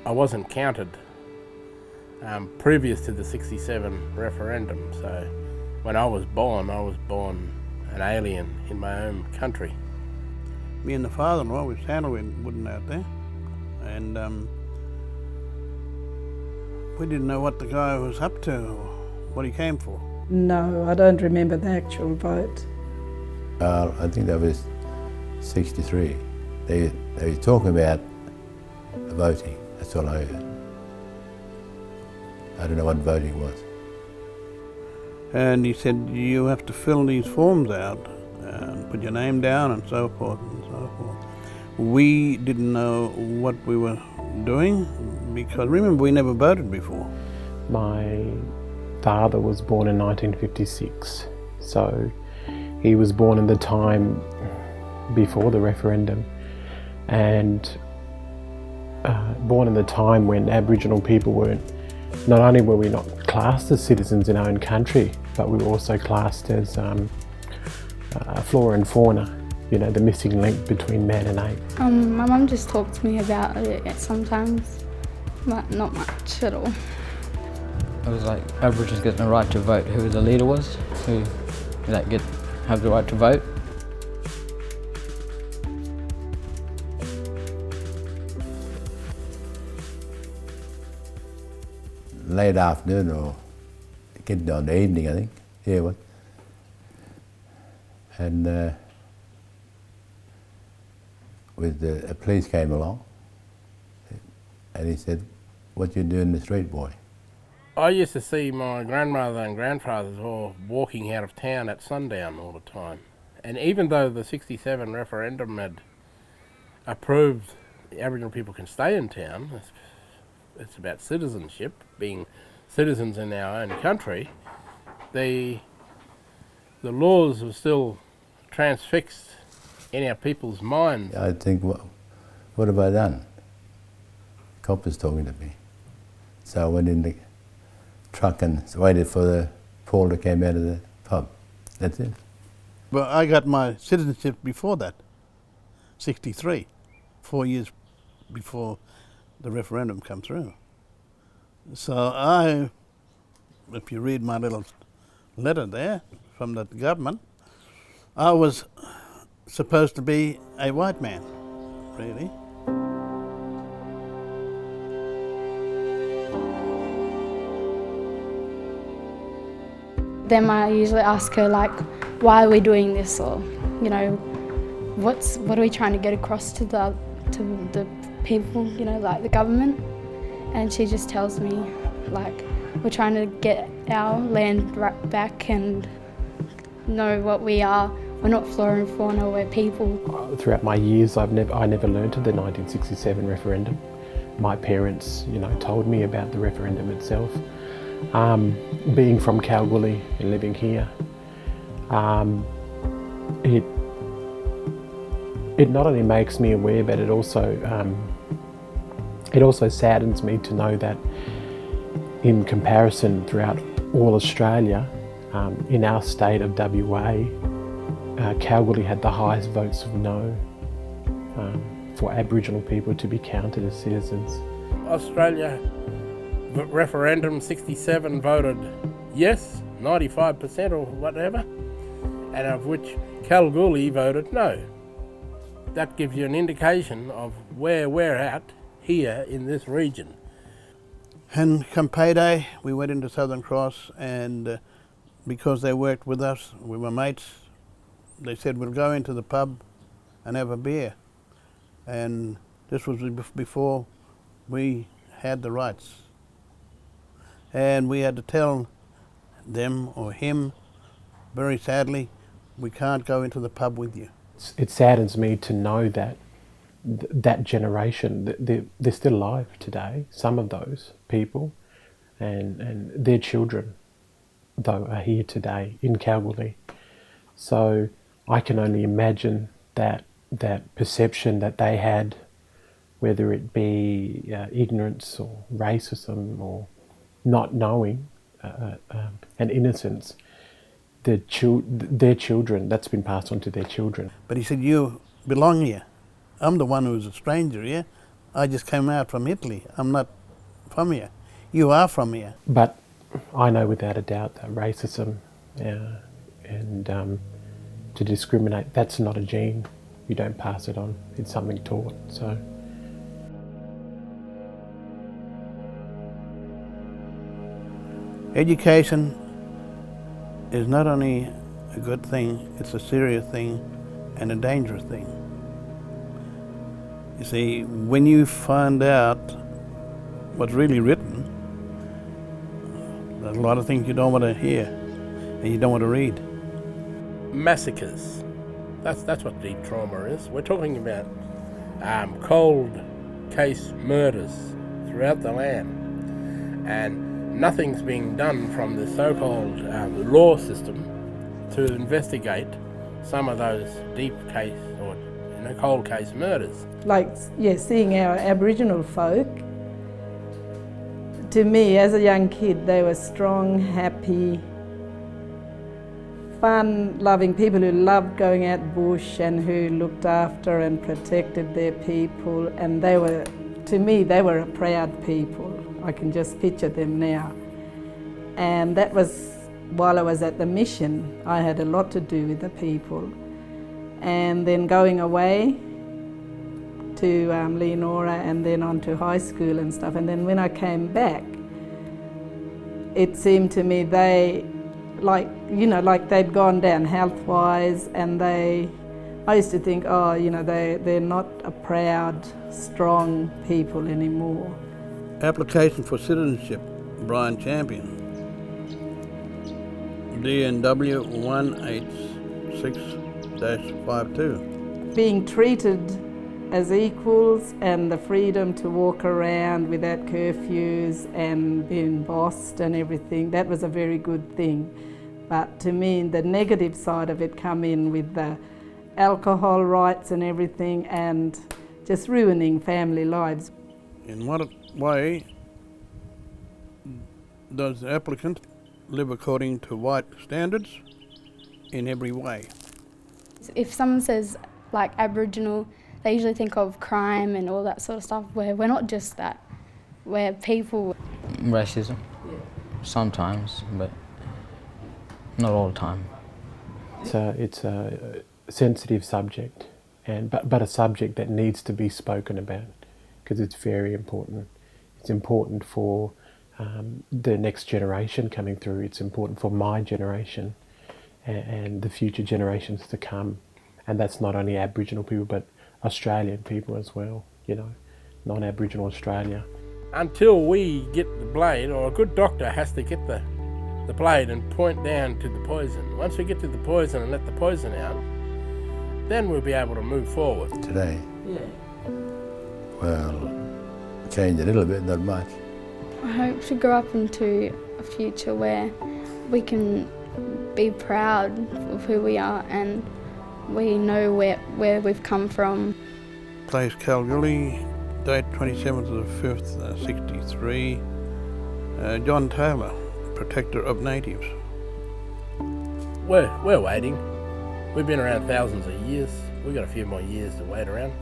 I wasn't counted previous to the 67 referendum. So when I was born an alien in my own country. Me and the father-in-law, we was handling wooden out there, and we didn't know what the guy was up to or what he came for. No, I don't remember the actual vote. I think that was 63. They were talking about voting, that's all I heard. I don't know what voting was. And he said, you have to fill these forms out and put your name down and so forth and so forth. We didn't know what we were doing because, remember, we never voted before. My father was born in 1956, so he was born in the time before the referendum, and born in the time when Aboriginal people weren't, not only were we not classed as citizens in our own country, but we were also classed as flora and fauna, you know, the missing link between man and ape. My mum just talked to me about it sometimes, but not much at all. It was like Aborigines getting the right to vote, who the leader was, who have the right to vote. Late afternoon or getting on the evening, I think. Yeah, what? And the police came along, and he said, "What you doing in the street, boy?" I used to see my grandmother and grandfathers all walking out of town at sundown all the time. And even though the 67 referendum had approved the Aboriginal people can stay in town, it's about citizenship, being citizens in our own country, the laws were still transfixed in our people's minds. I think, what have I done? Cop was talking to me. So I went in the truck and waited for the Paul to come out of the pub. That's it. But I got my citizenship before that, 63, 4 years before the referendum come through. So if you read my little letter there from the government, I was supposed to be a white man, really. Then I usually ask her, like, why are we doing this, or, you know, what are we trying to get across to the people, you know, like the government? And she just tells me, like, we're trying to get our land back and know what we are. We're not flora and fauna, we're people. Throughout my years, I never learned of the 1967 referendum. My parents, you know, told me about the referendum itself. Being from Kalgoorlie and living here, it not only makes me aware, but it also saddens me to know that in comparison throughout all Australia, in our state of WA, Kalgoorlie had the highest votes of no for Aboriginal people to be counted as citizens. Australia referendum 67 voted yes, 95% or whatever, and of which Kalgoorlie voted no. That gives you an indication of where we're at here in this region. And come payday, we went into Southern Cross, and because they worked with us, we were mates, they said we'll go into the pub and have a beer. And this was before we had the rights. And we had to tell them or him, very sadly, we can't go into the pub with you. It saddens me to know that that generation, they're still alive today, some of those people, and their children, though, are here today in Kalgoorlie. So I can only imagine that perception that they had, whether it be ignorance or racism or not knowing and innocence, their children, that's been passed on to their children. But he said, you belong here. I'm the one who's a stranger here. I just came out from Italy. I'm not from here. You are from here. But I know without a doubt that racism and to discriminate, that's not a gene. You don't pass it on. It's something taught. So. Education is not only a good thing, it's a serious thing and a dangerous thing. You see, when you find out what's really written, there's a lot of things you don't want to hear and you don't want to read. Massacres. That's what deep trauma is. We're talking about cold case murders throughout the land, and nothing's being done from the so-called law system to investigate some of those deep case or cold case murders. Like, yeah, seeing our Aboriginal folk, to me as a young kid, they were strong, happy, fun-loving people who loved going out bush and who looked after and protected their people, and they were, to me, they were a proud people. I can just picture them now. And that was while I was at the mission. I had a lot to do with the people. And then going away to Leonora and then on to high school and stuff. And then when I came back, it seemed to me they, like they'd gone down health-wise, and I used to think, oh, they're not a proud, strong people anymore. Application for citizenship, Brian Champion. DNW 186-52. Being treated as equals and the freedom to walk around without curfews and being bossed and everything, that was a very good thing. But to me, the negative side of it come in with the alcohol rights and everything, and just ruining family lives. In what way does the applicant live according to white standards? In every way. If someone says like Aboriginal, they usually think of crime and all that sort of stuff, where we're not just that. We're people. Racism, sometimes, but not all the time. It's a sensitive subject, but a subject that needs to be spoken about, because it's very important. It's important for the next generation coming through. It's important for my generation and the future generations to come. And that's not only Aboriginal people, but Australian people as well, non-Aboriginal Australia. Until we get the blade, or a good doctor has to get the blade and point down to the poison. Once we get to the poison and let the poison out, then we'll be able to move forward. Today? Yeah. Well, change a little bit, not much. I hope to grow up into a future where we can be proud of who we are and we know where we've come from. Place Kalgoorlie, date 27th of the 5th, 63. John Taylor, protector of natives. We're waiting. We've been around thousands of years. We've got a few more years to wait around.